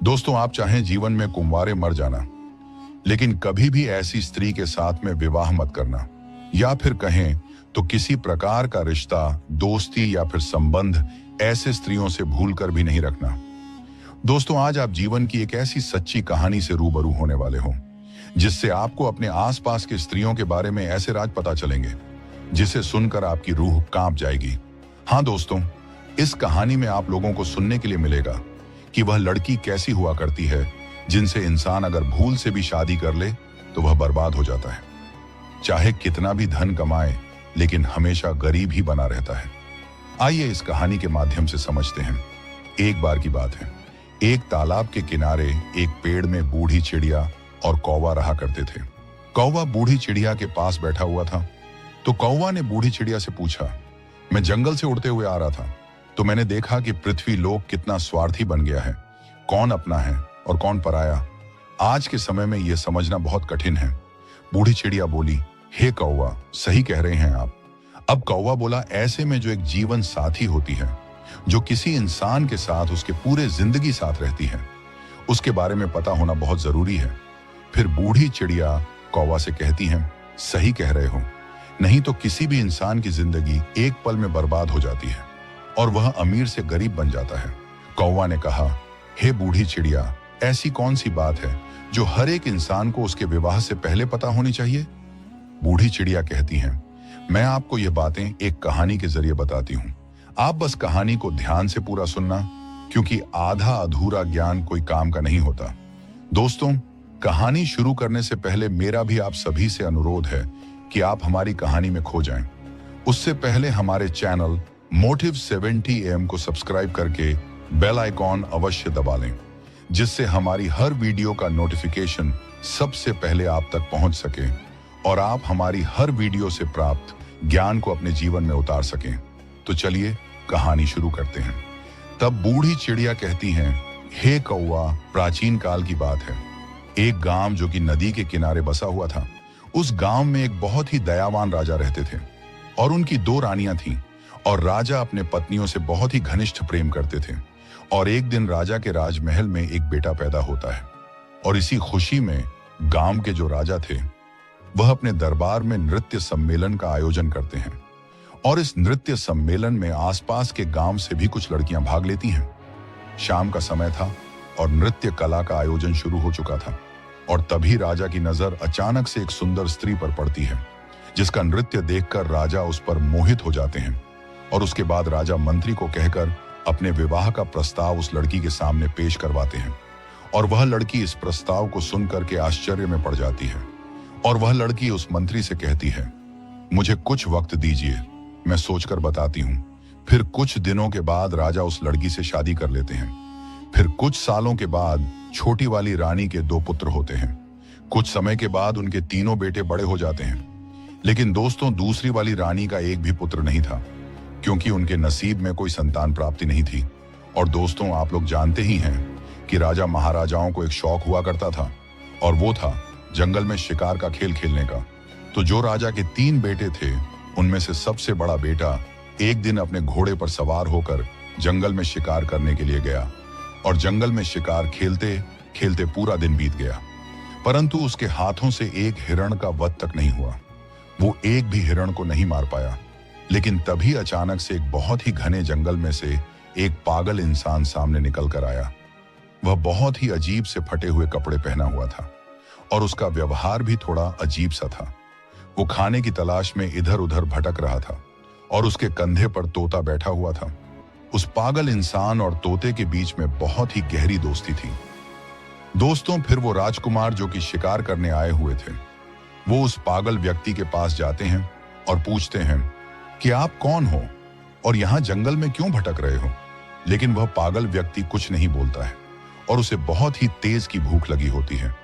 दोस्तों, आप चाहें जीवन में कुंवारे मर जाना, लेकिन कभी भी ऐसी स्त्री के साथ में विवाह मत करना, या फिर कहें तो किसी प्रकार का रिश्ता, दोस्ती या फिर संबंध ऐसे स्त्रियों से भूलकर भी नहीं रखना। दोस्तों, आज आप जीवन की एक ऐसी सच्ची कहानी से रूबरू होने वाले हो जिससे आपको अपने आसपास की स्त्रियों के बारे में ऐसे राज पता चलेंगे जिसे सुनकर आपकी रूह कांप जाएगी। हाँ दोस्तों, इस कहानी में आप लोगों को सुनने के लिए मिलेगा कि वह लड़की कैसी हुआ करती है जिनसे इंसान अगर भूल से भी शादी कर ले तो वह बर्बाद हो जाता है। चाहे कितना भी धन कमाए, लेकिन हमेशा गरीब ही बना रहता है। आइए इस कहानी के माध्यम से समझते हैं। एक बार की बात है, एक तालाब के किनारे एक पेड़ में बूढ़ी चिड़िया और कौवा रहा करते थे। कौवा बूढ़ी चिड़िया के पास बैठा हुआ था, तो कौवा ने बूढ़ी चिड़िया से पूछा, मैं जंगल से उड़ते हुए आ रहा था, तो मैंने देखा कि पृथ्वी लोक कितना स्वार्थी बन गया है। कौन अपना है और कौन पराया, आज के समय में यह समझना बहुत कठिन है। बूढ़ी चिड़िया बोली, हे कौवा, सही कह रहे हैं आप। अब कौवा बोला, ऐसे में जो एक जीवन साथी होती है, जो किसी इंसान के साथ उसके पूरे जिंदगी साथ रहती है, उसके बारे में पता होना बहुत जरूरी है। फिर बूढ़ी चिड़िया कौवा से कहती है, सही कह रहे हो, नहीं तो किसी भी इंसान की जिंदगी एक पल में बर्बाद हो जाती है और वह अमीर से गरीब बन जाता है। कौवा ने कहा, हे बूढ़ी चिड़िया, ऐसी कौन सी बात है जो हर एक इंसान को उसके विवाह से पहले पता होनी चाहिए? बूढ़ी चिड़िया कहती हैं, मैं आपको ये बातें एक कहानी के जरिए बताती हूँ। आप बस कहानी को ध्यान से पूरा सुनना, क्योंकि आधा अधूरा ज्ञान कोई काम का नहीं होता। दोस्तों, कहानी शुरू करने से पहले मेरा भी आप सभी से अनुरोध है कि आप हमारी कहानी में खो जाएं। उससे पहले हमारे चैनल मोटिव 70 AM को सब्सक्राइब करके बेल आइकॉन अवश्य दबा लें, जिससे हमारी हर वीडियो का नोटिफिकेशन सबसे पहले आप तक पहुंच सके और आप हमारी हर वीडियो से प्राप्त ज्ञान को अपने जीवन में उतार सकें। तो चलिए कहानी शुरू करते हैं। तब बूढ़ी चिड़िया कहती हैं, हे कौवा, प्राचीन काल की बात है। एक गांव जो कि नदी के किनारे बसा हुआ था, उस गांव में एक बहुत ही दयावान राजा रहते थे और उनकी 2 रानियां थीं और राजा अपने पत्नियों से बहुत ही घनिष्ठ प्रेम करते थे। और एक दिन राजा के राजमहल में एक बेटा पैदा होता है और इसी खुशी में गांव के जो राजा थे वह अपने दरबार में नृत्य सम्मेलन का आयोजन करते हैं। और इस नृत्य सम्मेलन में आसपास के गांव से भी कुछ लड़कियां भाग लेती हैं। शाम का समय था और नृत्य कला का आयोजन शुरू हो चुका था और तभी राजा की नजर अचानक से एक सुंदर स्त्री पर पड़ती है, जिसका नृत्य देखकर राजा उस पर मोहित हो जाते हैं। और उसके बाद राजा मंत्री को कहकर अपने विवाह का प्रस्ताव उस लड़की के सामने पेश करवाते हैं और वह लड़की इस प्रस्ताव को सुनकर के आश्चर्य में पड़ जाती है। और वह लड़की उस मंत्री से कहती है, मुझे कुछ वक्त दीजिए, मैं सोचकर बताती हूँ। फिर कुछ दिनों के बाद राजा उस लड़की से शादी कर लेते हैं। फिर कुछ सालों के बाद छोटी वाली रानी के 2 पुत्र होते हैं। कुछ समय के बाद उनके 3 बेटे बड़े हो जाते हैं। लेकिन दोस्तों, दूसरी वाली रानी का एक भी पुत्र नहीं था, क्योंकि उनके नसीब में कोई संतान प्राप्ति नहीं थी। और दोस्तों, आप लोग जानते ही हैं कि राजा महाराजाओं को एक शौक हुआ करता था, और वो था जंगल में शिकार का खेल खेलने का। तो जो राजा के 3 बेटे थे, उनमें से सबसे बड़ा बेटा एक दिन अपने घोड़े पर सवार होकर जंगल में शिकार करने के लिए गया और जंगल में शिकार खेलते खेलते पूरा दिन बीत गया, परंतु उसके हाथों से एक हिरण का वध तक नहीं हुआ। वो एक भी हिरण को नहीं मार पाया। लेकिन तभी अचानक से एक बहुत ही घने जंगल में से एक पागल इंसान सामने निकल कर आया। वह बहुत ही अजीब से फटे हुए कपड़े पहना हुआ था और उसका व्यवहार भी थोड़ा अजीब सा था। वो खाने की तलाश में इधर उधर भटक रहा था और उसके कंधे पर तोता बैठा हुआ था। उस पागल इंसान और तोते के बीच में बहुत ही गहरी दोस्ती थी। दोस्तों, फिर वो राजकुमार जो कि शिकार करने आए हुए थे, वो उस पागल व्यक्ति के पास जाते हैं और पूछते हैं कि आप कौन हो और यहाँ जंगल में क्यों भटक रहे हो। लेकिन वह पागल व्यक्ति कुछ नहीं बोलता है और उसे बहुत ही तेज की भूख लगी होती है,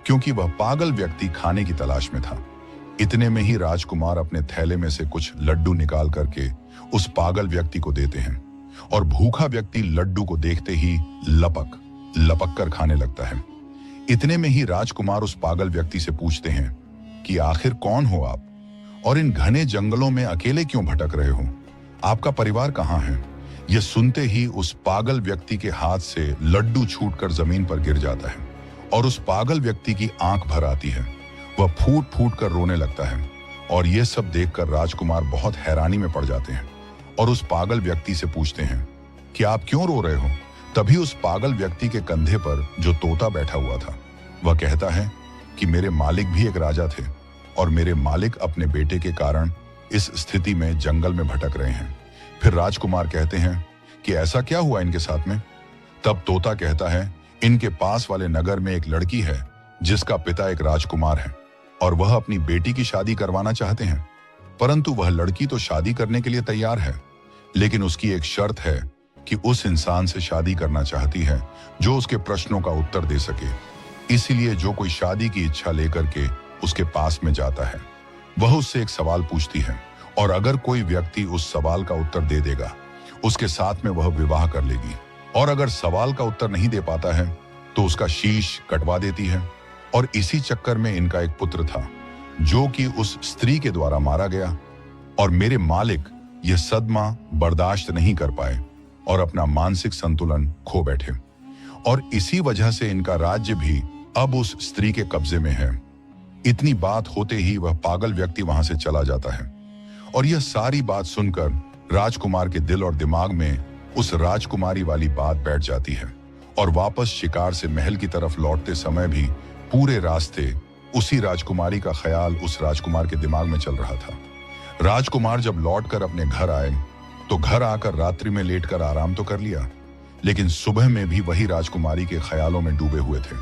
क्योंकि वह पागल व्यक्ति खाने की तलाश में था। इतने में ही राजकुमार अपने थैले में से कुछ लड्डू निकाल करके उस पागल व्यक्ति को देते हैं और भूखा व्यक्ति लड्डू को देखते ही लपक लपक कर खाने लगता है। इतने में ही राजकुमार उस पागल व्यक्ति से पूछते हैं कि आखिर कौन हो आप और इन घने जंगलों में अकेले क्यों भटक रहे हो? आपका परिवार कहाँ है? यह सुनते ही उस पागल व्यक्ति के हाथ से लड्डू छूटकर जमीन पर गिर जाता है और उस पागल व्यक्ति की आंख भर आती है। वह फूट फूट कर रोने लगता है और यह सब देखकर राजकुमार बहुत हैरानी में पड़ जाते हैं और उस पागल व्यक्ति से पूछते हैं कि आप क्यों रो रहे हो। तभी उस पागल व्यक्ति के कंधे पर जो तोता बैठा हुआ था वह कहता है कि मेरे मालिक भी एक राजा थे और मेरे मालिक अपने बेटे के कारण इस स्थिति में जंगल में भटक रहे हैं। फिर राजकुमार कहते हैं कि ऐसा क्या हुआ इनके साथ में। तब तोता कहता है इनके पास वाले नगर में एक लड़की है जिसका पिता एक राजकुमार है और वह अपनी बेटी की शादी करवाना चाहते हैं, परंतु वह लड़की तो शादी करने के लिए तैयार है, लेकिन उसकी एक शर्त है कि उस इंसान से शादी करना चाहती है जो उसके प्रश्नों का उत्तर दे सके। इसीलिए जो कोई शादी की इच्छा लेकर के उसके पास में जाता है वह उससे एक सवाल पूछती है और अगर कोई व्यक्ति उस सवाल का उत्तर दे देगा उसके साथ में वह विवाह कर लेगी, और अगर सवाल का उत्तर नहीं दे पाता है तो उसका शीश कटवा देती है। और इसी चक्कर में इनका एक पुत्र था जो कि उस स्त्री के द्वारा मारा गया और मेरे मालिक यह सदमा बर्दाश्त नहीं कर पाए और अपना मानसिक संतुलन खो बैठे, और इसी वजह से इनका राज्य भी अब उस स्त्री के कब्जे में है। इतनी बात होते ही वह पागल व्यक्ति वहां से चला जाता है और यह सारी बात सुनकर राजकुमार के दिल और दिमाग में उस राजकुमारी वाली बात बैठ जाती है और वापस शिकार से महल की तरफ लौटते समय भी पूरे रास्ते उसी राजकुमारी का ख्याल उस राजकुमार के दिमाग में चल रहा था। राजकुमार जब लौटकर अपने घर आए तो घर आकर रात्रि में लेटकर आराम तो कर लिया, लेकिन सुबह में भी वही राजकुमारी के ख्यालों में डूबे हुए थे।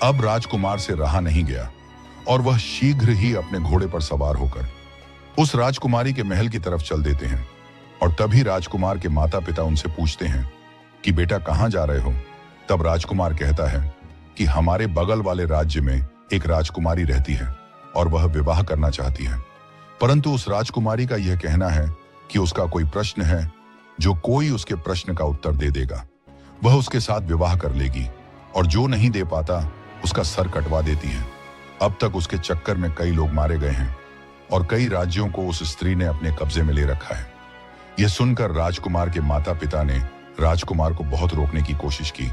अब राजकुमार से रहा नहीं गया और वह शीघ्र ही अपने घोड़े पर सवार होकर उस राजकुमारी के महल की तरफ चल देते हैं। और तभी राजकुमार के माता पिता उनसे पूछते हैं कि बेटा कहाँ जा रहे हो। तब राजकुमार कहता है कि हमारे बगल वाले राज्य में एक राजकुमारी रहती है और वह विवाह करना चाहती है, परंतु उस राजकुमारी का यह कहना है कि उसका कोई प्रश्न है, जो कोई उसके प्रश्न का उत्तर दे देगा वह उसके साथ विवाह कर लेगी, और जो नहीं दे पाता उसका सर कटवा देती है। अब तक उसके चक्कर में कई लोग मारे गए हैं और कई राज्यों को उस स्त्री ने अपने कब्जे में ले रखा है। यह सुनकर राजकुमार के माता पिता ने राजकुमार को बहुत रोकने की कोशिश की,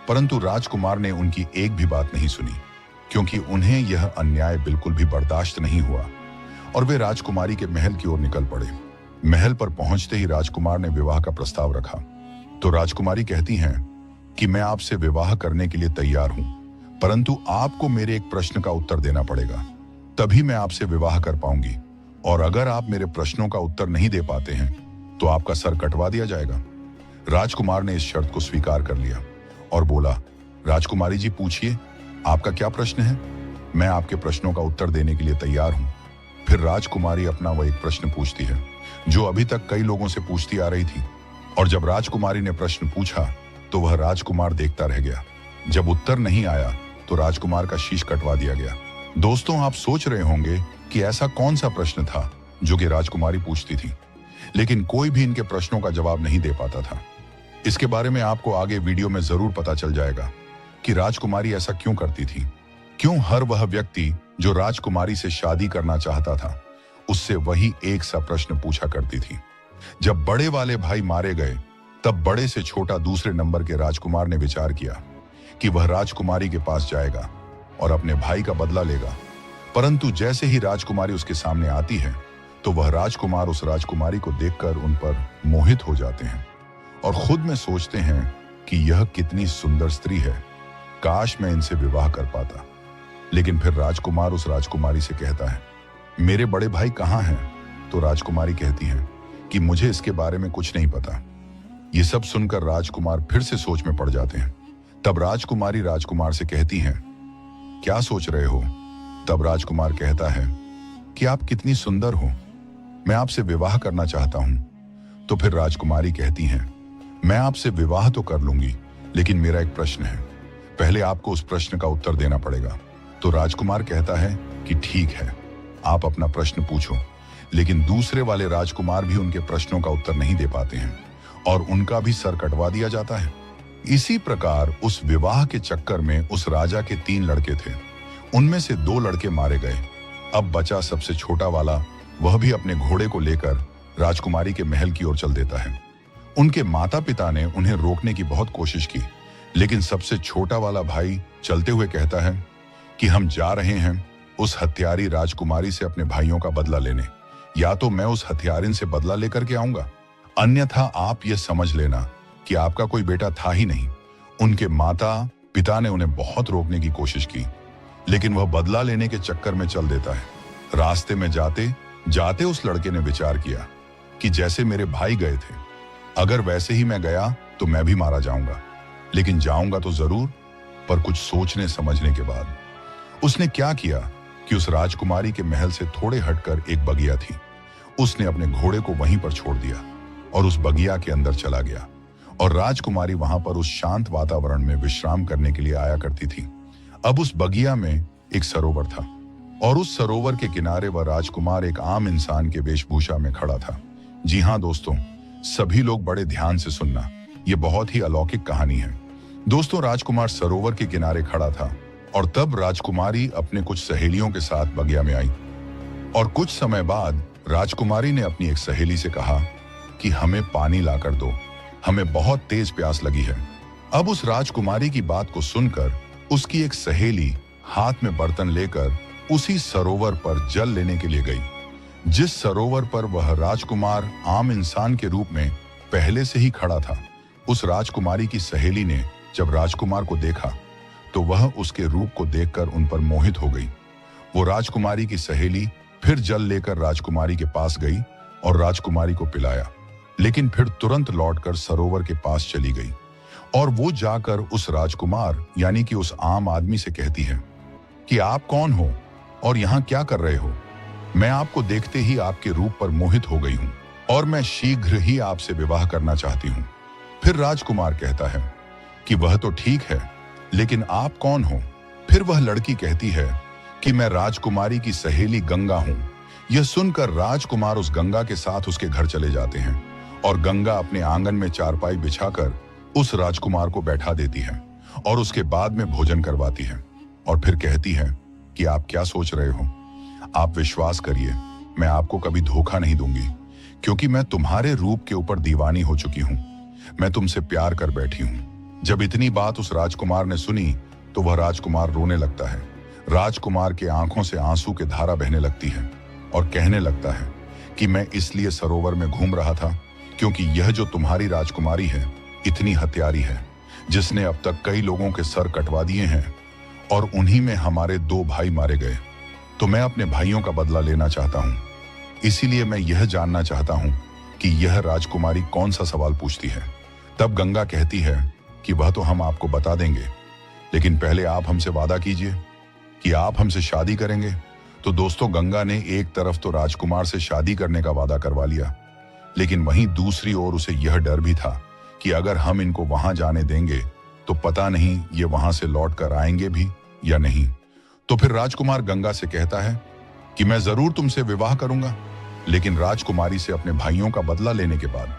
परंतु राजकुमार ने उनकी एक भी बात नहीं सुनी, क्योंकि उन्हें यह अन्याय बिल्कुल भी बर्दाश्त नहीं हुआ और वे राजकुमारी के महल की ओर निकल पड़े। महल पर पहुंचते ही राजकुमार ने विवाह का प्रस्ताव रखा तो राजकुमारी कहती हैं कि मैं आपसे विवाह करने के लिए तैयार हूं, परंतु आपको मेरे एक प्रश्न का उत्तर देना पड़ेगा, तभी मैं आपसे विवाह कर पाऊंगी, और अगर आप मेरे प्रश्नों का उत्तर नहीं दे पाते हैं तो आपका सर कटवा दिया जाएगा। राजकुमार ने इस शर्त को स्वीकार कर लिया और बोला, राजकुमारी जी पूछिए, आपका क्या प्रश्न है, मैं आपके प्रश्नों का उत्तर देने के लिए तैयार हूं। फिर राजकुमारी अपना वह एक प्रश्न पूछती है जो अभी तक कई लोगों से पूछती आ रही थी, और जब राजकुमारी ने प्रश्न पूछा तो वह राजकुमार देखता रह गया। जब उत्तर नहीं आया तो राजकुमार का शीश कटवा दिया गया। दोस्तों, आप सोच रहे होंगे कि ऐसा कौन सा प्रश्न था जो कि राजकुमारी पूछती थी, लेकिन कोई भी इनके प्रश्नों का जवाब नहीं दे पाता था। इसके बारे में आपको आगे वीडियो में जरूर पता चल जाएगा कि राजकुमारी ऐसा क्यों करती थी, क्यों हर वह व्यक्ति जो राजकुमारी से शादी करना चाहता था उससे वही एक सा प्रश्न पूछा करती थी। जब बड़े वाले भाई मारे गए तब बड़े से छोटा दूसरे नंबर के राजकुमार ने विचार किया कि वह राजकुमारी के पास जाएगा और अपने भाई का बदला लेगा, परंतु जैसे ही राजकुमारी उसके सामने आती है तो वह राजकुमार उस राजकुमारी को देखकर उन पर मोहित हो जाते हैं और खुद में सोचते हैं कि यह कितनी सुंदर स्त्री है, काश मैं इनसे विवाह कर पाता। लेकिन फिर राजकुमार उस राजकुमारी से कहता है, मेरे बड़े भाई कहाँ हैं? तो राजकुमारी कहती है कि मुझे इसके बारे में कुछ नहीं पता। ये सब सुनकर राजकुमार फिर से सोच में पड़ जाते हैं। तब राजकुमारी राजकुमार से कहती हैं, क्या सोच रहे हो? तब राजकुमार कहता है कि आप कितनी सुंदर हो, मैं आपसे विवाह करना चाहता हूं। तो फिर राजकुमारी कहती हैं, मैं आपसे विवाह तो कर लूंगी, लेकिन मेरा एक प्रश्न है, पहले आपको उस प्रश्न का उत्तर देना पड़ेगा। तो राजकुमार कहता है कि ठीक है, आप अपना प्रश्न पूछो। लेकिन दूसरे वाले राजकुमार भी उनके प्रश्नों का उत्तर नहीं दे पाते हैं और उनका भी सर कटवा दिया जाता है। इसी प्रकार उस विवाह के चक्कर में उस राजा के 3 लड़के थे, उनमें से 2 लड़के मारे गए। अब बचा सबसे छोटा वाला, वह भी अपने घोड़े को लेकर राजकुमारी के महल की ओर चल देता है। उनके माता पिता ने उन्हें रोकने की बहुत कोशिश की, लेकिन सबसे छोटा वाला भाई चलते हुए कहता है कि हम जा रहे हैं उस हत्यारी राजकुमारी से अपने भाइयों का बदला लेने। या तो मैं उस हत्यारिन से बदला लेकर के आऊंगा, अन्यथा आप यह समझ लेना कि आपका कोई बेटा था ही नहीं। उनके माता पिता ने उन्हें बहुत रोकने की कोशिश की, लेकिन वह बदला लेने के चक्कर में चल देता है। रास्ते में जाते जाते उस लड़के ने विचार किया कि जैसे मेरे भाई गए थे, अगर वैसे ही मैं गया तो मैं भी मारा जाऊंगा, लेकिन जाऊंगा तो जरूर। पर कुछ सोचने समझने के बाद उसने क्या किया कि उस राजकुमारी के महल से थोड़े हटकर एक बगिया थी, उसने अपने घोड़े को वहीं पर छोड़ दिया और उस बगिया के अंदर चला गया। और राजकुमारी वहां पर उस शांत वातावरण में विश्राम करने के लिए आया करती थी। अब उस बगिया में एक सरोवर था और उस सरोवर के किनारे वह राजकुमार एक आम इंसान के वेशभूषा में खड़ा था। जी हाँ दोस्तों, सभी लोग बड़े ध्यान से सुनना, यह बहुत ही अलौकिक कहानी है। दोस्तों, राजकुमार सरोवर के किनारे खड़ा था और तब राजकुमारी अपने कुछ सहेलियों के साथ बगिया में आई। और कुछ समय बाद राजकुमारी ने अपनी एक सहेली से कहा कि हमें पानी लाकर दो, हमें बहुत तेज प्यास लगी है। अब उस राजकुमारी की बात को सुनकर उसकी एक सहेली हाथ में बर्तन लेकर उसी सरोवर पर जल लेने के लिए गई, जिस सरोवर पर वह राजकुमार आम इंसान के रूप में पहले से ही खड़ा था। उस राजकुमारी की सहेली ने जब राजकुमार को देखा तो वह उसके रूप को देखकर उन पर मोहित हो गई। वो राजकुमारी की सहेली फिर जल लेकर राजकुमारी के पास गई और राजकुमारी को पिलाया, लेकिन फिर तुरंत लौटकर सरोवर के पास चली गई और वो जाकर उस राजकुमार यानी कि उस आम आदमी से कहती है कि आप कौन हो और यहाँ क्या कर रहे हो? मैं आपको देखते ही आपके रूप पर मोहित हो गई हूँ और मैं शीघ्र ही आपसे विवाह करना चाहती हूँ। फिर राजकुमार कहता है कि वह तो ठीक है, लेकिन आप कौन हो? फिर वह लड़की कहती है कि मैं राजकुमारी की सहेली गंगा हूँ। यह सुनकर राजकुमार उस गंगा के साथ उसके घर चले जाते हैं और गंगा अपने आंगन में चारपाई बिछाकर उस राजकुमार को बैठा देती है और उसके बाद में भोजन करवाती है और फिर कहती है कि आप क्या सोच रहे हो? आप विश्वास करिए, मैं आपको कभी धोखा नहीं दूंगी, क्योंकि मैं तुम्हारे रूप के ऊपर दीवानी हो चुकी हूँ। मैं तुमसे प्यार कर बैठी हूँ। जब इतनी बात उस राजकुमार ने सुनी तो वह राजकुमार रोने लगता है। राजकुमार के आंखों से आंसू की धारा बहने लगती है और कहने लगता है कि मैं इसलिए सरोवर में घूम रहा था क्योंकि यह जो तुम्हारी राजकुमारी है इतनी हत्यारी है, जिसने अब तक कई लोगों के सर कटवा दिए हैं और उन्हीं में हमारे 2 भाई मारे गए। तो मैं अपने भाइयों का बदला लेना चाहता हूँ। इसीलिए मैं यह जानना चाहता हूँ कि यह राजकुमारी कौन सा सवाल पूछती है। तब गंगा कहती है कि वह तो हम आपको बता देंगे, लेकिन पहले आप हमसे वादा कीजिए कि आप हमसे शादी करेंगे। तो दोस्तों, गंगा ने एक तरफ तो राजकुमार से शादी करने का वादा करवा लिया, लेकिन वहीं दूसरी ओर उसे यह डर भी था कि अगर हम इनको वहां जाने देंगे तो पता नहीं ये वहां से लौट कर आएंगे भी या नहीं। तो फिर राजकुमार गंगा से कहता है कि मैं जरूर तुमसे विवाह करूंगा, लेकिन राजकुमारी से अपने भाइयों का बदला लेने के बाद।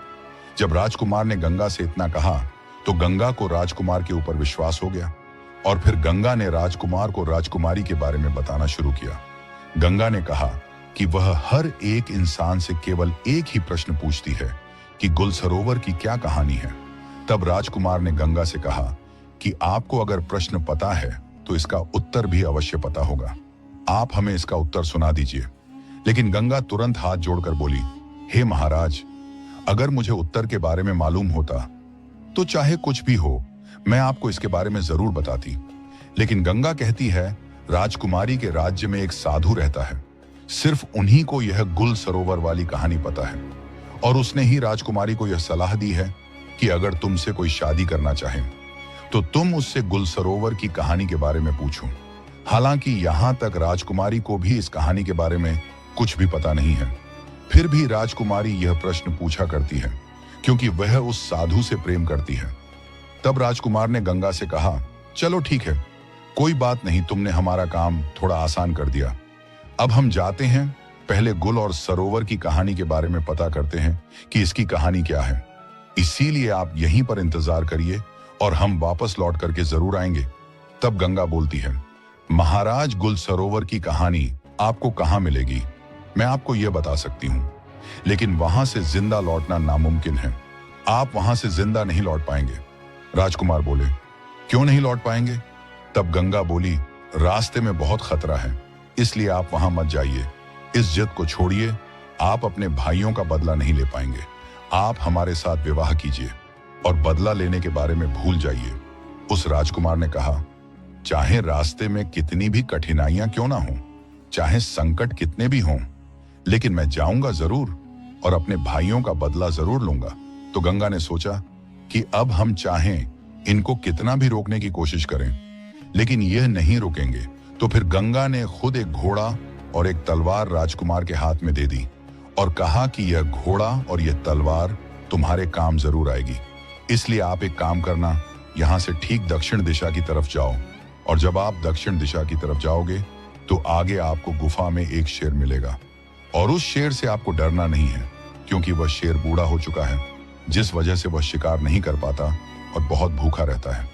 जब राजकुमार ने गंगा से इतना कहा तो गंगा को राजकुमार के ऊपर विश्वास हो गया और फिर गंगा ने राजकुमार को राजकुमारी के बारे में बताना शुरू किया। गंगा ने कहा कि वह हर एक इंसान से केवल एक ही प्रश्न पूछती है कि गुल सरोवर की क्या कहानी है। तब राजकुमार ने गंगा से कहा कि आपको अगर प्रश्न पता है तो इसका उत्तर भी अवश्य पता होगा, आप हमें इसका उत्तर सुना दीजिए। लेकिन गंगा तुरंत हाथ जोड़कर बोली, हे महाराज, अगर मुझे उत्तर के बारे में मालूम होता तो चाहे कुछ भी हो मैं आपको इसके बारे में जरूर बताती। लेकिन गंगा कहती है, राजकुमारी के राज्य में एक साधु रहता है, सिर्फ उन्हीं को यह गुल सरोवर वाली कहानी पता है और उसने ही राजकुमारी को यह सलाह दी है कि अगर तुमसे कोई शादी करना चाहे तो तुम उससे गुल सरोवर की कहानी के बारे में पूछो। हालांकि यहां तक राजकुमारी को भी इस कहानी के बारे में कुछ भी पता नहीं है, फिर भी राजकुमारी यह प्रश्न पूछा करती है क्योंकि वह उस साधु से प्रेम करती है। तब राजकुमार ने गंगा से कहा, चलो ठीक है, कोई बात नहीं, तुमने हमारा काम थोड़ा आसान कर दिया। अब हम जाते हैं, पहले गुल और सरोवर की कहानी के बारे में पता करते हैं कि इसकी कहानी क्या है। इसीलिए आप यहीं पर इंतजार करिए और हम वापस लौट करके जरूर आएंगे। तब गंगा बोलती है, महाराज, गुल सरोवर की कहानी आपको कहां मिलेगी मैं आपको यह बता सकती हूं, लेकिन वहां से जिंदा लौटना नामुमकिन है। आप वहां से जिंदा नहीं लौट पाएंगे। राजकुमार बोले, क्यों नहीं लौट पाएंगे? तब गंगा बोली, रास्ते में बहुत खतरा है, इसलिए आप वहां मत जाइए। इस जिद को छोड़िए, आप अपने भाइयों का बदला नहीं ले पाएंगे। आप हमारे साथ विवाह कीजिए और बदला लेने के बारे में भूल जाइए। उस राजकुमार ने कहा, चाहे रास्ते में कितनी भी कठिनाइयां क्यों ना हो, चाहे संकट कितने भी हों, लेकिन मैं जाऊंगा जरूर और अपने भाइयों का बदला जरूर लूंगा। तो गंगा ने सोचा कि अब हम चाहें इनको कितना भी रोकने की कोशिश करें, लेकिन यह नहीं रुकेंगे। तो फिर गंगा ने खुद एक घोड़ा और एक तलवार राजकुमार के हाथ में दे दी और कहा कि यह घोड़ा और यह तलवार तुम्हारे काम जरूर आएगी, इसलिए आप एक काम करना, यहां से ठीक दक्षिण दिशा की तरफ जाओ, और जब आप दक्षिण दिशा की तरफ जाओगे तो आगे आपको गुफा में एक शेर मिलेगा, और उस शेर से आपको डरना नहीं है, क्योंकि वह शेर बूढ़ा हो चुका है, जिस वजह से वह शिकार नहीं कर पाता और बहुत भूखा रहता है।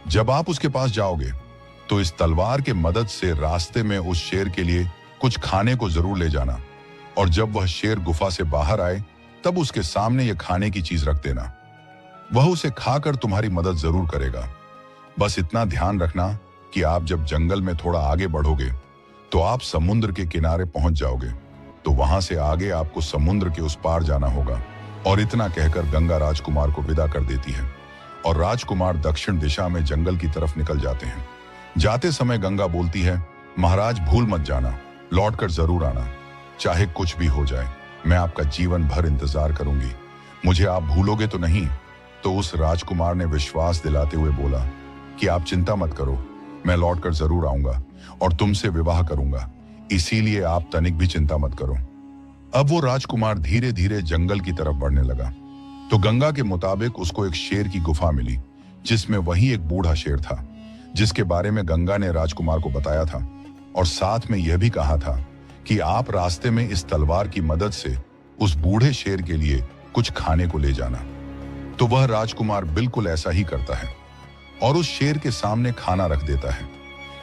जब आप उसके पास जाओगे तो इस तलवार के मदद से रास्ते में उस शेर के लिए कुछ खाने को जरूर ले जाना, और जब वह शेर गुफा से बाहर आए तब उसके सामने यह खाने की चीज रख देना। वह उसे खाकर तुम्हारी मदद जरूर करेगा। बस इतना ध्यान रखना कि आप जब जंगल में थोड़ा आगे बढ़ोगे तो आप समुद्र के किनारे पहुंच जाओगे, तो वहां से आगे आपको समुद्र के उस पार जाना होगा। और इतना कहकर गंगा राजकुमार को विदा कर देती है और राजकुमार दक्षिण दिशा में जंगल की तरफ निकल जाते हैं। जाते समय गंगा बोलती है, महाराज भूल मत जाना, लौटकर जरूर आना, चाहे कुछ भी हो जाए, मैं आपका जीवन भर इंतजार करूंगी। मुझे आप भूलोगे तो नहीं? तो उस राजकुमार ने विश्वास दिलाते हुए बोला कि आप चिंता मत करो, मैं लौटकर जरूर आऊंगा और तुमसे विवाह करूंगा, इसीलिए आप तनिक भी चिंता मत करो। अब वो राजकुमार धीरे धीरे जंगल की तरफ बढ़ने लगा, तो गंगा के मुताबिक उसको एक शेर की गुफा मिली, जिसमें वही एक बूढ़ा शेर था, जिसके बारे में गंगा ने राजकुमार को बताया था, और साथ में यह भी कहा था कि आप रास्ते में इस तलवार की मदद से उस बूढ़े शेर के लिए कुछ खाने को ले जाना। तो वह राजकुमार बिल्कुल ऐसा ही करता है और उस शेर के सामने खाना रख देता है।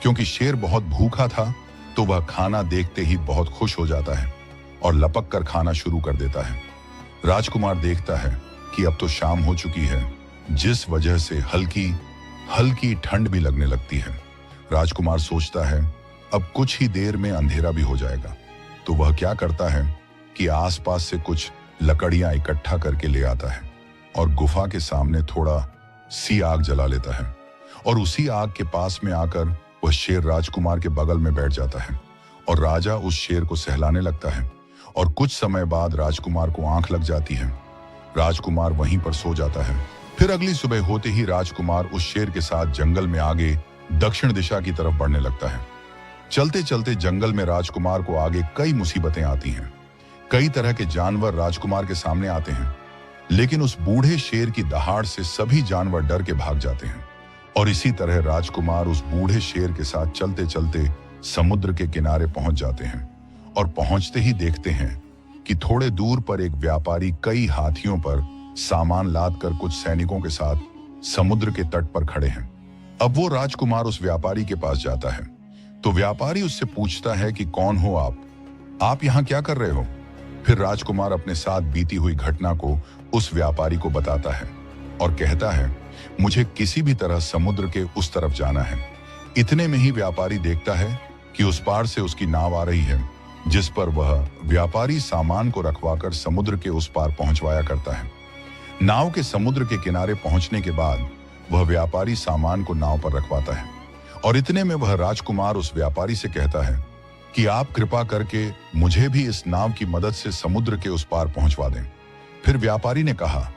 क्योंकि शेर बहुत भूखा था तो वह खाना देखते ही बहुत खुश हो जाता है और लपक कर खाना शुरू कर देता है। राजकुमार देखता है कि अब तो शाम हो चुकी है, जिस वजह से हल्की हल्की ठंड भी लगने लगती है। राजकुमार सोचता है अब कुछ ही देर में अंधेरा भी हो जाएगा। तो वह क्या करता है कि आसपास से कुछ लकड़ियां इकट्ठा करके ले आता है और गुफा के सामने थोड़ा सी आग जला लेता है, और उसी आग के पास में आकर वह शेर राजकुमार के बगल में बैठ जाता है और राजा उस शेर को सहलाने लगता है। और कुछ समय बाद राजकुमार को आंख लग जाती है। राजकुमार वहीं पर सो जाता है। फिर अगली सुबह होते ही राजकुमार उस शेर के साथ जंगल में आगे दक्षिण दिशा की तरफ बढ़ने लगता है। चलते चलते जंगल में राजकुमार को आगे कई मुसीबतें आती हैं। कई तरह के जानवर राजकुमार के सामने आते हैं, लेकिन उस बूढ़े शेर की दहाड़ से सभी जानवर डर के भाग जाते हैं। और इसी तरह राजकुमार उस बूढ़े शेर के साथ चलते चलते समुद्र के किनारे पहुंच जाते हैं, और पहुंचते ही देखते हैं कि थोड़े दूर पर एक व्यापारी कई हाथियों पर सामान लादकर कुछ सैनिकों के साथ समुद्र के तट पर खड़े हैं। अब वो राजकुमार उस व्यापारी के पास जाता है, तो व्यापारी उससे पूछता है कि कौन हो आप यहाँ क्या कर रहे हो? फिर राजकुमार अपने साथ बीती हुई घटना को उस व्यापारी को बताता है और कहता है, मुझे किसी भी तरह समुद्र के उस तरफ जाना है। इतने में ही व्यापारी देखता है कि उस पार से उसकी नाव आ रही है, जिस पर वह व्यापारी सामान को रखवाकर समुद्र के उस पार पहुंचवाया करता है। नाव के समुद्र के किनारे पहुंचने के बाद वह व्यापारी सामान को नाव पर रखवाता है, और इतने में वह राजकुमार उस व्यापारी से कहता है कि आप कृपा करके मुझे भी इस नाव की मदद से समुद्र के उस पार पहुंचवा दें। फिर व्यापारी ने कहा,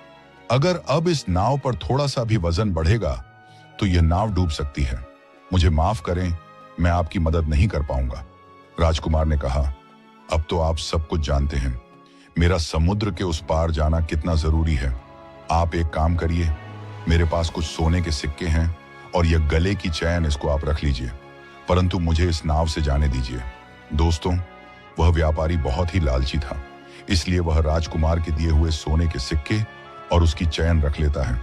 अगर अब इस नाव पर थोड़ा सा भी वजन बढ़ेगा तो यह नाव डूब सकती है। मुझे माफ करें, मैं आपकी मदद नहीं कर पाऊंगा। राजकुमार ने कहा, अब तो आप सब कुछ जानते हैं, मेरा समुद्र के उस पार जाना कितना जरूरी है। आप एक काम करिए, मेरे पास कुछ सोने के सिक्के हैं और यह गले की चैन, इसको आप रख लीजिए, परंतु मुझे इस नाव से जाने दीजिए। दोस्तों, वह व्यापारी बहुत ही लालची था, इसलिए वह राजकुमार के दिए हुए सोने के सिक्के और उसकी चैन रख लेता है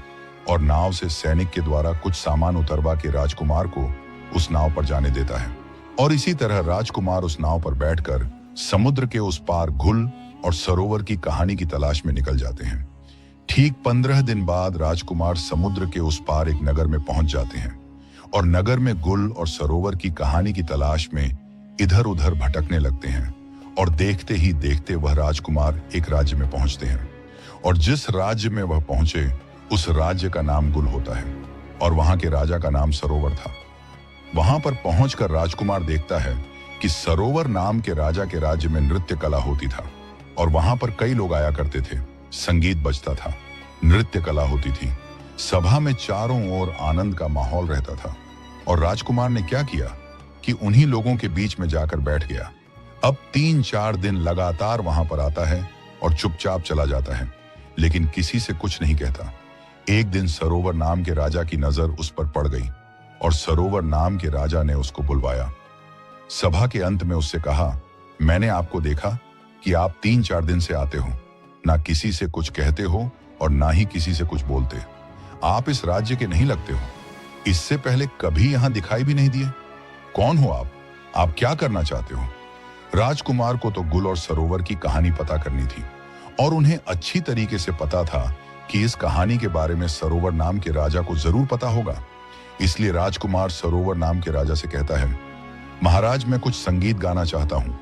और नाव से सैनिक के द्वारा कुछ सामान उतरवा के राजकुमार को उस नाव पर जाने देता है। और इसी तरह राजकुमार उस नाव पर बैठकर समुद्र के उस पार घुल और सरोवर की कहानी की तलाश में निकल जाते हैं। ठीक 15 दिन बाद राजकुमार समुद्र के उस पार एक नगर में पहुंच जाते हैं और नगर में गुल और सरोवर की कहानी की तलाश में इधर उधर भटकने लगते हैं। और देखते ही देखते वह राजकुमार एक राज्य में पहुंचते हैं और जिस राज्य में वह पहुंचे उस राज्य का नाम गुल होता है और वहां के राजा का नाम सरोवर था। वहां पर पहुंचकर राजकुमार देखता है कि सरोवर नाम के राजा के राज्य में नृत्य कला होती था और वहां पर कई लोग आया करते थे, संगीत बजता था, नृत्य कला होती थी, सभा में चारों ओर आनंद का माहौल रहता था। और राजकुमार ने क्या किया कि उन्हीं लोगों के बीच में जाकर बैठ गया। अब 3-4 दिन लगातार वहां पर आता है और चुपचाप चला जाता है, लेकिन किसी से कुछ नहीं कहता। एक दिन सरोवर नाम के राजा की नजर उस पर पड़ गई और सरोवर नाम के राजा ने उसको बुलवाया। सभा के अंत में उससे कहा, मैंने आपको देखा कि आप 3-4 दिन से आते हो, ना किसी से कुछ कहते हो और ना ही किसी से कुछ बोलते। आप इस राज्य के नहीं लगते हो, इससे पहले कभी यहां दिखाई भी नहीं दिए। कौन हो आप क्या करना चाहते हो? राजकुमार को तो गुल और सरोवर की कहानी पता करनी थी और उन्हें अच्छी तरीके से पता था कि इस कहानी के बारे में सरोवर नाम के राजा को जरूर पता होगा। इसलिए राजकुमार सरोवर नाम के राजा से कहता है, महाराज मैं कुछ संगीत गाना चाहता हूं।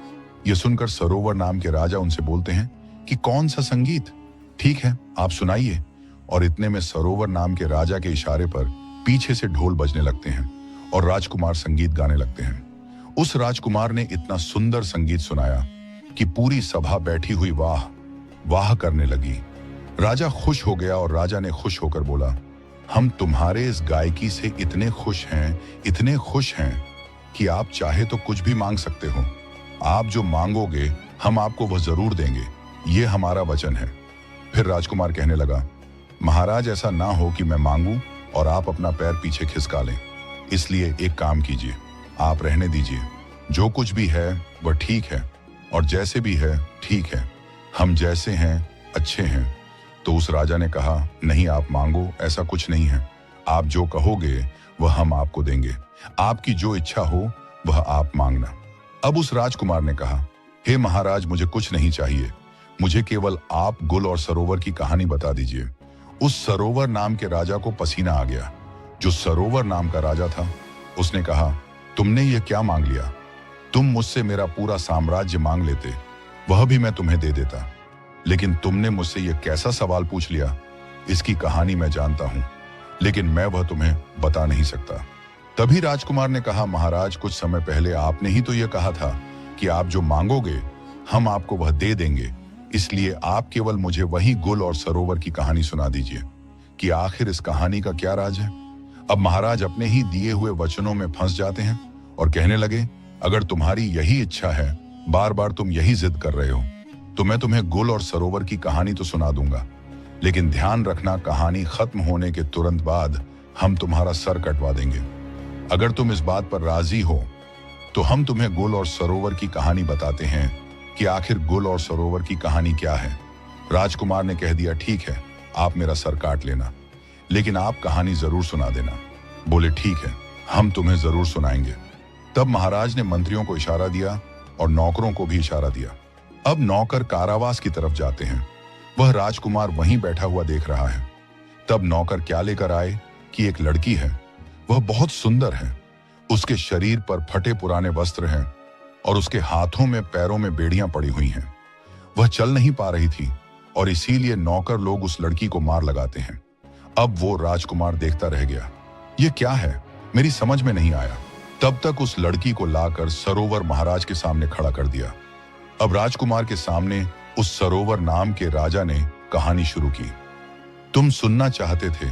यह सुनकर सरोवर नाम के राजा उनसे बोलते हैं कि कौन सा संगीत? ठीक है, आप सुनाइए। और इतने में सरोवर नाम के राजा के इशारे पर पीछे से ढोल बजने लगते हैं और राजकुमार संगीत गाने लगते हैं। उस राजकुमार ने इतना सुंदर संगीत सुनाया कि पूरी सभा बैठी हुई वाह वाह करने लगी। राजा खुश हो गया और राजा ने खुश होकर बोला, हम तुम्हारे इस गायकी से इतने खुश हैं कि आप चाहे तो कुछ भी मांग सकते हो। आप जो मांगोगे हम आपको वह जरूर देंगे, ये हमारा वचन है। फिर राजकुमार कहने लगा, महाराज ऐसा ना हो कि मैं मांगूं और आप अपना पैर पीछे खिसका लें, इसलिए एक काम कीजिए, आप रहने दीजिए। जो कुछ भी है वह ठीक है और जैसे भी है ठीक है, हम जैसे हैं अच्छे हैं। तो उस राजा ने कहा, नहीं आप मांगो, ऐसा कुछ नहीं है, आप जो कहोगे वह हम आपको देंगे, आपकी जो इच्छा हो वह आप मांगना। अब उस राजकुमार ने कहा, हे महाराज मुझे कुछ नहीं चाहिए, मुझे केवल आप गुल और सरोवर की कहानी बता दीजिए। उस सरोवर नाम के राजा को पसीना आ गया। जो सरोवर नाम का राजा था उसने कहा, तुमने ये क्या मांग लिया? तुम मुझसे मेरा पूरा साम्राज्य मांग लेते, वह भी मैं तुम्हें दे देता, लेकिन तुमने मुझसे यह कैसा सवाल पूछ लिया? इसकी कहानी मैं जानता हूं, लेकिन मैं वह तुम्हें बता नहीं सकता। तभी राजकुमार ने कहा, महाराज कुछ समय पहले आपने ही तो यह कहा था कि आप जो मांगोगे हम आपको वह दे देंगे, इसलिए आप केवल मुझे वही गुल और सरोवर की कहानी सुना दीजिए कि आखिर इस कहानी का क्या राज है। अब महाराज अपने ही दिए हुए वचनों में फंस जाते हैं और कहने लगे, अगर तुम्हारी यही इच्छा है, बार बार तुम यही जिद कर रहे हो, तो मैं तुम्हें गुल और सरोवर की कहानी तो सुना दूंगा, लेकिन ध्यान रखना कहानी खत्म होने के तुरंत बाद हम तुम्हारा सर कटवा देंगे। अगर तुम इस बात पर राजी हो तो हम तुम्हें गुल और सरोवर की कहानी बताते हैं कि आखिर गुल और सरोवर की कहानी क्या है। राजकुमार ने कह दिया, ठीक है, आप मेरा सर काट लेना, लेकिन आप कहानी जरूर सुना देना। बोले, ठीक है, हम तुम्हें जरूर सुनाएंगे। तब महाराज ने मंत्रियों को इशारा दिया और नौकरों को भी इशारा दिया। अब नौकर कारावास की तरफ जाते हैं, वह राजकुमार वहीं बैठा हुआ देख रहा है। तब नौकर क्या लेकर आए कि एक लड़की है, वह बहुत सुंदर है, उसके शरीर पर फटे पुराने वस्त्र हैं और उसके हाथों में पैरों में बेड़ियां पड़ी हुई हैं। वह चल नहीं पा रही थी और इसीलिए नौकर लोग उस लड़की को मार लगाते हैं। अब वो राजकुमार देखता रह गया, ये क्या है, मेरी समझ में नहीं आया। तब तक उस लड़की को लाकर सरोवर महाराज के सामने खड़ा कर दिया। अब राजकुमार के सामने उस सरोवर नाम के राजा ने कहानी शुरू की। तुम सुनना चाहते थे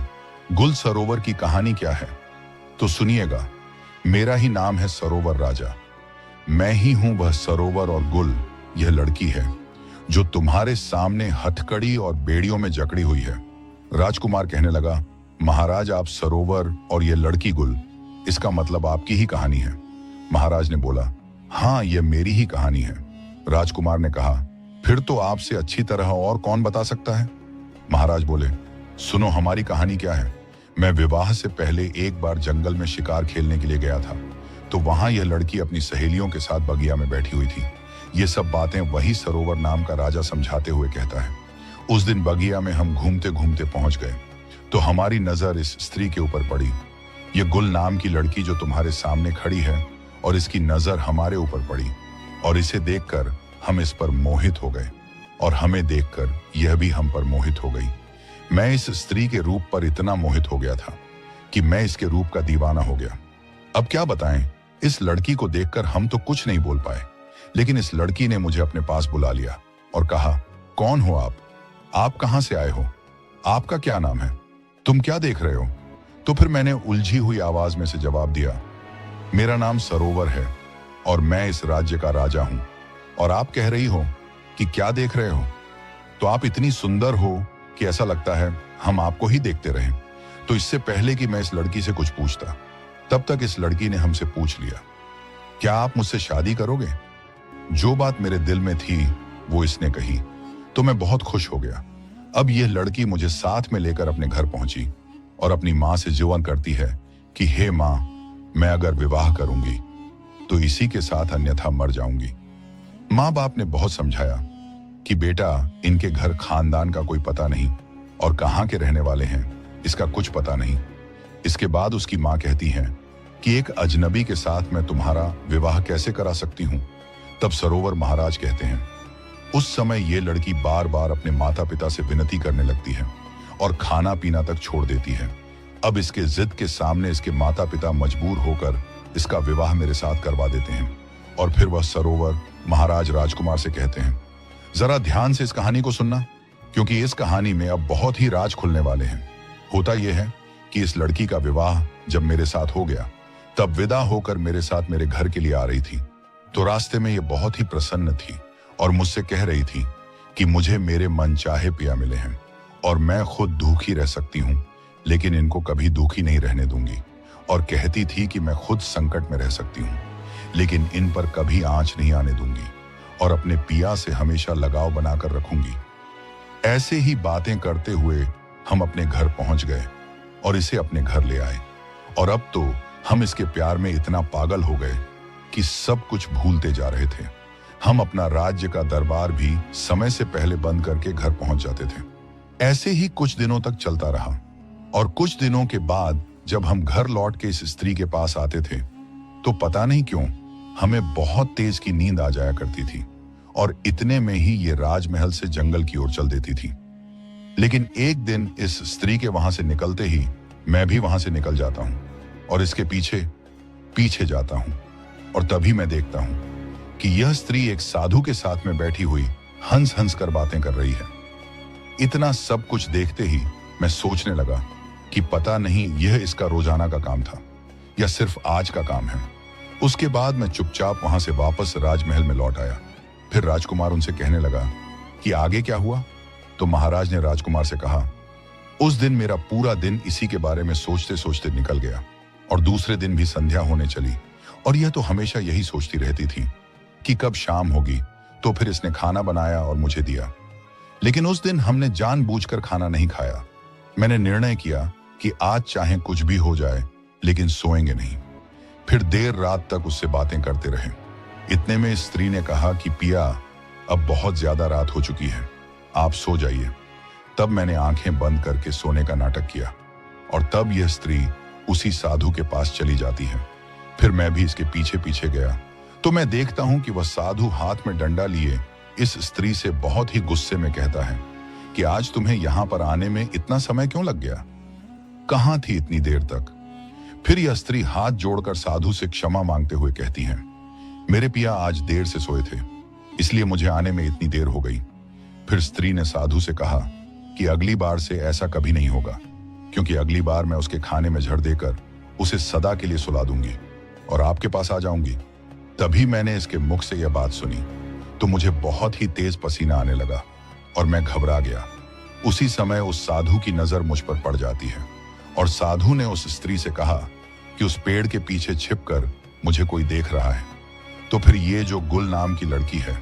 गुल सरोवर की कहानी क्या है, तो सुनिएगा। मेरा ही नाम है सरोवर राजा, मैं ही हूं वह सरोवर और गुल यह लड़की है जो तुम्हारे सामने हथकड़ी और बेड़ियों में जकड़ी हुई है। राजकुमार कहने लगा, महाराज आप सरोवर और यह लड़की गुल, इसका मतलब आपकी ही कहानी है। महाराज ने बोला, हाँ यह मेरी ही कहानी है। राजकुमार ने कहा, फिर तो आपसे अच्छी तरह और कौन बता सकता है। महाराज बोले, सुनो हमारी कहानी क्या है। मैं विवाह से पहले एक बार जंगल में शिकार खेलने के लिए गया था, तो वहां यह लड़की अपनी सहेलियों के साथ बगिया में बैठी हुई थी। ये सब बातें वही सरोवर नाम का राजा समझाते हुए कहता है। उस दिन बगिया में हम घूमते घूमते पहुंच गए तो हमारी नजर इस स्त्री के ऊपर पड़ी। ये गुल नाम की लड़की जो तुम्हारे सामने खड़ी है, और इसकी नजर हमारे ऊपर पड़ी और इसे देखकर हम इस पर मोहित हो गए और हमें देखकर यह भी हम पर मोहित हो गई। मैं इस स्त्री के रूप पर इतना मोहित हो गया था कि मैं इसके रूप का दीवाना हो गया। अब क्या बताएं, इस लड़की को देखकर हम तो कुछ नहीं बोल पाए, लेकिन इस लड़की ने मुझे अपने पास बुला लिया और कहा, कौन हो आप कहां से आए हो, आपका क्या नाम है, तुम क्या देख रहे हो? तो फिर मैंने उलझी हुई आवाज में से जवाब दिया, मेरा नाम सरोवर है और मैं इस राज्य का राजा हूं, और आप कह रही हो कि क्या देख रहे हो? तो आप इतनी सुंदर हो कि ऐसा लगता है हम आपको ही देखते रहें। तो इससे पहले कि मैं इस लड़की से कुछ पूछता, तब तक इस लड़की ने हमसे पूछ लिया, क्या आप मुझसे शादी करोगे? जो बात मेरे दिल में थी वो इसने कही तो मैं बहुत खुश हो गया। अब यह लड़की मुझे साथ में लेकर अपने घर पहुंची और अपनी मां से जुबान करती है कि हे मां, मैं अगर विवाह करूंगी तो इसी के साथ, अन्यथा मर जाऊंगी। मां बाप ने बहुत समझाया कि बेटा, इनके घर खानदान का कोई पता नहीं और कहां के रहने वाले हैं इसका कुछ पता नहीं। इसके बाद उसकी मां कहती है कि एक अजनबी के साथ मैं तुम्हारा विवाह कैसे करा सकती हूं? तब सरोवर महाराज कहते हैं, उस समय यह लड़की बार बार अपने माता पिता से विनती करने लगती है और खाना पीना तक छोड़ देती है। अब इसके जिद के सामने इसके माता पिता मजबूर होकर इसका विवाह मेरे साथ करवा देते हैं और फिर वह सरोवर महाराज राजकुमार से कहते हैं, जरा ध्यान से इस कहानी को सुनना, क्योंकि इस कहानी में अब बहुत ही राज खुलने वाले हैं। होता यह है कि इस लड़की का विवाह जब मेरे साथ हो गया, तब विदा होकर मेरे साथ मेरे घर के लिए आ रही थी। तो रास्ते में ये बहुत ही प्रसन्न थी और मुझसे कह रही थी कि मुझे मेरे मन चाहे पिया मिले हैं और मैं खुद दुखी रह सकती हूँ, लेकिन इनको कभी दुखी नहीं रहने दूंगी। और कहती थी कि मैं खुद संकट में रह सकती हूँ, लेकिन इन पर कभी आंच नहीं आने दूंगी और अपने पिया से हमेशा लगाव बनाकर रखूंगी। ऐसे ही बातें करते हुए हम अपने घर पहुंच गए और इसे अपने घर ले आए। और अब तो हम इसके प्यार में इतना पागल हो गए कि सब कुछ भूलते जा रहे थे। हम अपना राज्य का दरबार भी समय से पहले बंद करके घर पहुंच जाते थे। ऐसे ही कुछ दिनों तक चलता रहा और कुछ दिनों के बाद जब हम घर लौट के इस स्त्री के पास आते थे तो पता नहीं क्यों हमें बहुत तेज की नींद आ जाया करती थी और इतने में ही ये राजमहल से जंगल की ओर चल देती थी। लेकिन एक दिन इस स्त्री के वहां से निकलते ही मैं भी वहां से निकल जाता हूं और इसके पीछे पीछे जाता हूं और तभी मैं देखता हूं कि यह स्त्री एक साधु के साथ में बैठी हुई हंस हंस कर बातें कर रही है। इतना सब कुछ देखते ही मैं सोचने लगा कि पता नहीं यह इसका रोजाना का काम था या सिर्फ आज का काम है। उसके बाद मैं चुपचाप वहां से वापस राजमहल में लौट आया। फिर राजकुमार उनसे कहने लगा कि आगे क्या हुआ? तो महाराज ने राजकुमार से कहा, उस दिन मेरा पूरा दिन इसी के बारे में सोचते सोचते निकल गया और दूसरे दिन भी संध्या होने चली और यह तो हमेशा यही सोचती रहती थी कि कब शाम होगी। तो फिर इसने खाना बनाया और मुझे दिया, लेकिन उस दिन हमने जानबूझकर खाना नहीं खाया। मैंने निर्णय किया कि आज चाहे कुछ भी हो जाए लेकिन सोएंगे नहीं। फिर देर रात तक उससे बातें करते रहे। इतने में स्त्री ने कहा कि पिया, अब बहुत ज्यादा रात हो चुकी है, आप सो जाइए। तब मैंने आंखें बंद करके सोने का नाटक किया और तब यह स्त्री उसी साधु के पास चली जाती है। फिर मैं भी इसके पीछे पीछे गया तो मैं देखता हूं कि वह साधु हाथ में डंडा लिए इस स्त्री से बहुत ही गुस्से में कहता है कि आज तुम्हें यहां पर आने में इतना समय क्यों लग गया? कहां थी इतनी देर तक? फिर यह स्त्री हाथ जोड़कर साधु से क्षमा मांगते हुए कहती है, मेरे पिया आज देर से सोए थे, इसलिए मुझे आने में इतनी देर हो गई। फिर स्त्री ने साधु से कहा कि अगली बार से ऐसा कभी नहीं होगा, क्योंकि अगली बार मैं उसके खाने में झड़ देकर उसे सदा के लिए सुला दूंगी और आपके पास आ जाऊंगी। तभी मैंने इसके मुख से यह बात सुनी तो मुझे बहुत ही तेज पसीना आने लगा और मैं घबरा गया। उसी समय उस साधु की नजर मुझ पर पड़ जाती है और साधु ने उस स्त्री से कहा कि उस पेड़ के पीछे छिपकर मुझे कोई देख रहा है। तो फिर ये जो गुल नाम की लड़की है,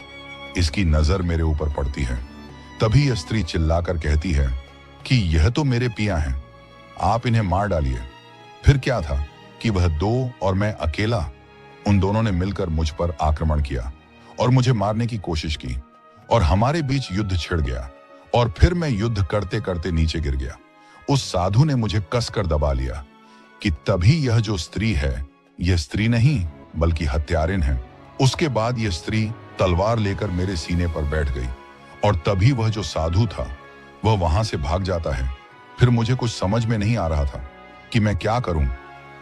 इसकी नजर मेरे ऊपर पड़ती है। तभी यह स्त्री चिल्लाकर कहती है कि यह तो मेरे पिया हैं, आप इन्हें मार डालिए। फिर क्या था कि वह दो और मैं अकेला, उन दोनों ने मिलकर मुझ पर आक्रमण किया और मुझे मारने की कोशिश की और हमारे बीच युद्ध छिड़ गया और फिर मैं युद्ध करते करते नीचे गिर गया। उस साधु ने मुझे कसकर दबा लिया कि तभी यह जो स्त्री है, यह स्त्री नहीं बल्कि हत्यारिन है। उसके बाद यह स्त्री तलवार लेकर मेरे सीने पर बैठ गई और तभी वह जो साधु था वह वहां से भाग जाता है। फिर मुझे कुछ समझ में नहीं आ रहा था कि मैं क्या करूं,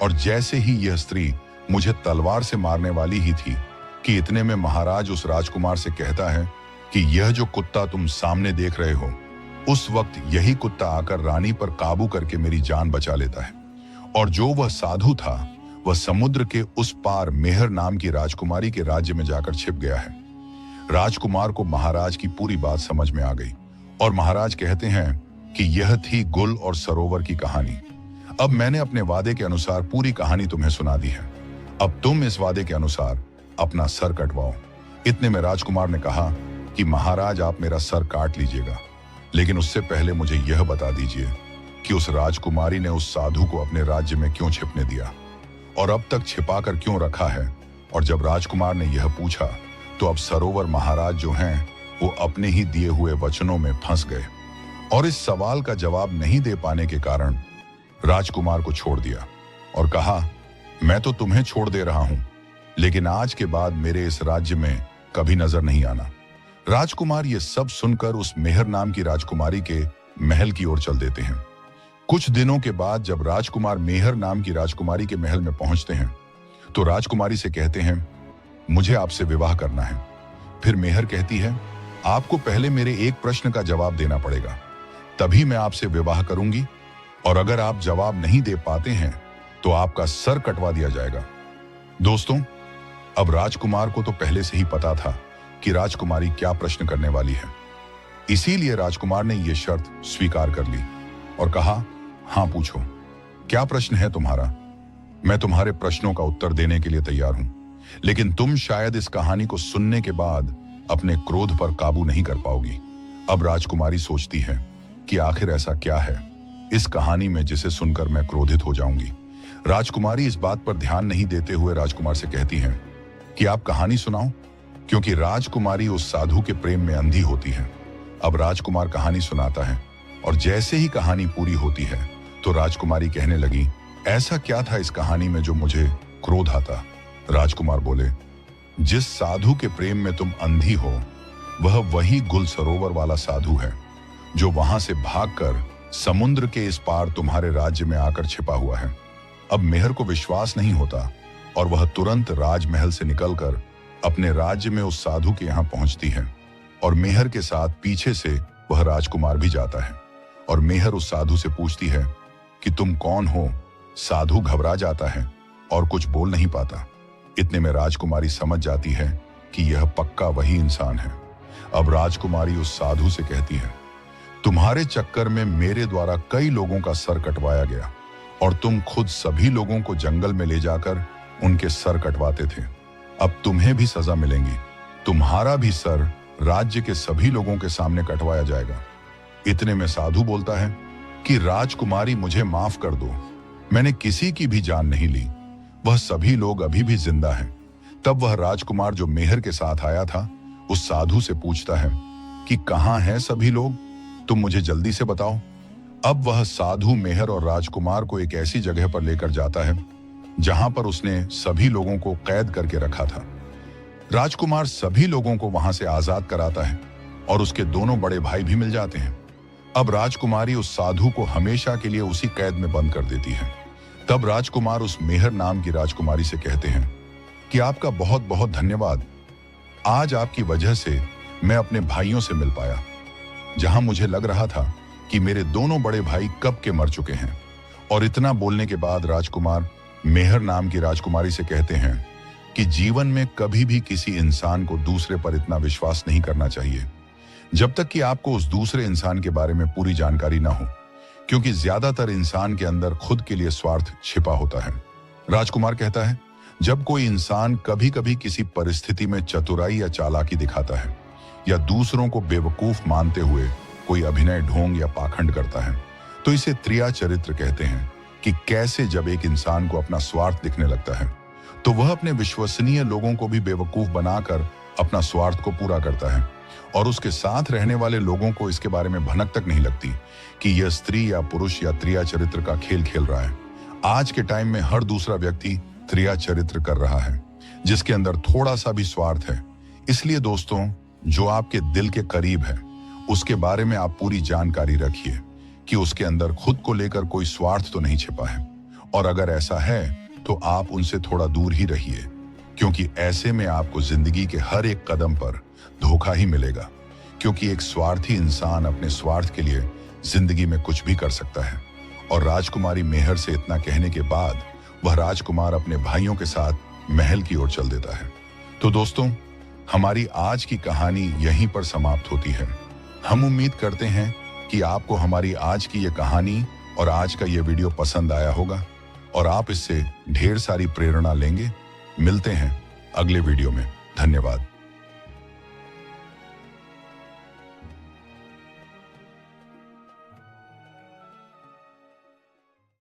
और जैसे ही यह स्त्री मुझे तलवार से मारने वाली ही थी कि इतने में महाराज उस राजकुमार से कहता है कि यह जो कुत्ता तुम सामने देख रहे हो, उस वक्त यही कुत्ता आकर रानी पर काबू करके मेरी जान बचा लेता है। और जो वह साधु था वह समुद्र के उस पार मेहर नाम की राजकुमारी के राज्य में जाकर छिप गया है। राजकुमार को महाराज की पूरी बात समझ में आ गई और महाराज कहते हैं कि यह थी गुल और सरोवर की कहानी। अब मैंने अपने वादे के अनुसार पूरी कहानी तुम्हें सुना दी है। अब तुम इस वादे के अनुसार अपना सर कटवाओ। इतने में राजकुमार ने कहा कि महाराज आप मेरा सर काट लीजिएगा, लेकिन उससे पहले मुझे यह बता दीजिए कि उस राजकुमारी ने उस साधु को अपने राज्य में क्यों छिपने दिया और अब तक छिपाकर क्यों रखा है। और जब राजकुमार ने यह पूछा तो अब सरोवर महाराज जो हैं वो अपने ही दिए हुए वचनों में फंस गए और इस सवाल का जवाब नहीं दे पाने के कारण राजकुमार को छोड़ दिया और कहा, मैं तो तुम्हें छोड़ दे रहा हूं, लेकिन आज के बाद मेरे इस राज्य में कभी नजर नहीं आना। राजकुमार ये सब सुनकर उस मेहर नाम की राजकुमारी के महल की ओर चल देते हैं। कुछ दिनों के बाद जब राजकुमार मेहर नाम की राजकुमारी के महल में पहुंचते हैं तो राजकुमारी से कहते हैं, मुझे आपसे विवाह करना है। फिर मेहर कहती है, आपको पहले मेरे एक प्रश्न का जवाब देना पड़ेगा, तभी मैं आपसे विवाह करूंगी, और अगर आप जवाब नहीं दे पाते हैं तो आपका सर कटवा दिया जाएगा। दोस्तों, अब राजकुमार को तो पहले से ही पता था कि राजकुमारी क्या प्रश्न करने वाली है, इसीलिए राजकुमार ने यह शर्त स्वीकार कर ली और कहा, हां पूछो, क्या प्रश्न है तुम्हारा? मैं तुम्हारे प्रश्नों का उत्तर देने के लिए तैयार हूं, लेकिन तुम शायद इस कहानी को सुनने के बाद अपने क्रोध पर काबू नहीं कर पाओगी। अब राजकुमारी सोचती है कि आखिर ऐसा क्या है इस कहानी में जिसे सुनकर मैं क्रोधित हो जाऊंगी। राजकुमारी इस बात पर ध्यान नहीं देते हुए राजकुमार से कहती हैं कि आप कहानी सुनाओ, क्योंकि राजकुमारी उस साधु के प्रेम में अंधी होती है। अब राजकुमार कहानी सुनाता है और जैसे ही कहानी पूरी होती है तो राजकुमारी कहने लगी, ऐसा क्या था इस कहानी में जो मुझे क्रोध आता? राजकुमार बोले, जिस साधु के प्रेम में तुम अंधी हो वह वही गुल सरोवर वाला साधु है जो वहां से भागकर समुद्र के इस पार तुम्हारे राज्य में आकर छिपा हुआ है। अब मेहर को विश्वास नहीं होता और वह तुरंत राजमहल से निकलकर अपने राज्य में उस साधु के यहाँ पहुंचती है और मेहर के साथ पीछे से वह राजकुमार भी जाता है और मेहर उस साधु से पूछती है कि तुम कौन हो? साधु घबरा जाता है और कुछ बोल नहीं पाता। इतने में राजकुमारी समझ जाती है कि यह पक्का वही इंसान है। अब राजकुमारी उस साधु से कहती है, तुम्हारे चक्कर में मेरे द्वारा कई लोगों का सर कटवाया गया और तुम खुद सभी लोगों को जंगल में ले जाकर उनके सर कटवाते थे। अब तुम्हें भी सजा मिलेगी, तुम्हारा भी सर राज्य के सभी लोगों के सामने कटवाया जाएगा। इतने में साधु बोलता है कि राजकुमारी मुझे माफ कर दो, मैंने किसी की भी जान नहीं ली, वह सभी लोग अभी भी जिंदा हैं। तब वह राजकुमार जो मेहर के साथ आया था उस साधु से पूछता है कि कहाँ हैं सभी लोग, तुम मुझे जल्दी से बताओ। अब वह साधु मेहर और राजकुमार को एक ऐसी जगह पर लेकर जाता है जहां पर उसने सभी लोगों को कैद करके रखा था। राजकुमार सभी लोगों को वहां से आजाद कराता है और उसके दोनों बड़े भाई भी मिल जाते हैं। अब राजकुमारी उस साधु को हमेशा के लिए उसी कैद में बंद कर देती है। तब राजकुमार उस मेहर नाम की राजकुमारी से कहते हैं कि आपका बहुत बहुत धन्यवाद, आज आपकी वजह से मैं अपने भाइयों से मिल पाया। जहां मुझे लग रहा था कि मेरे दोनों बड़े भाई कब के मर चुके हैं। और इतना बोलने के बाद राजकुमार मेहर नाम की राजकुमारी से कहते हैं कि जीवन में कभी भी किसी इंसान को दूसरे पर इतना विश्वास नहीं करना चाहिए जब तक कि आपको उस दूसरे इंसान के बारे में पूरी जानकारी ना हो, क्योंकि ज्यादातर इंसान के अंदर खुद के लिए स्वार्थ छिपा होता है। राजकुमार कहता है, जब कोई इंसान कभी कभी किसी परिस्थिति में चतुराई या चालाकी दिखाता है या दूसरों को बेवकूफ मानते हुए कोई अभिनय ढोंग या पाखंड करता है तो इसे त्रिया चरित्र कहते हैं कि कैसे जब एक इंसान को अपना स्वार्थ दिखने लगता है तो वह अपने विश्वसनीय लोगों को भी बेवकूफ बनाकर अपना स्वार्थ को पूरा करता है। और उसके साथ रहने वाले लोगों को इसके बारे में भनक तक नहीं लगती कि यह स्त्री या पुरुष या त्रिया चरित्र का खेल खेल रहा है। आज के टाइम में हर दूसरा व्यक्ति त्रिया चरित्र कर रहा है, जिसके अंदर थोड़ा सा भी स्वार्थ है। इसलिए दोस्तों, जो आपके दिल के करीब है उसके बारे में आप पूरी जानकारी रखिए कि उसके अंदर खुद को लेकर कोई स्वार्थ तो नहीं छिपा है, और अगर ऐसा है तो आप उनसे थोड़ा दूर ही रहिए, क्योंकि ऐसे में आपको जिंदगी के हर एक कदम पर धोखा ही मिलेगा। क्योंकि एक स्वार्थी इंसान अपने स्वार्थ के लिए जिंदगी में कुछ भी कर सकता है। और राजकुमारी मेहर से इतना कहने के बाद वह राजकुमार अपने भाइयों के साथ महल की ओर चल देता है। तो दोस्तों, हमारी आज की कहानी यहीं पर समाप्त होती है। हम उम्मीद करते हैं कि आपको हमारी आज की ये कहानी और आज का ये वीडियो पसंद आया होगा और आप इससे ढेर सारी प्रेरणा लेंगे। मिलते हैं अगले वीडियो में। धन्यवाद।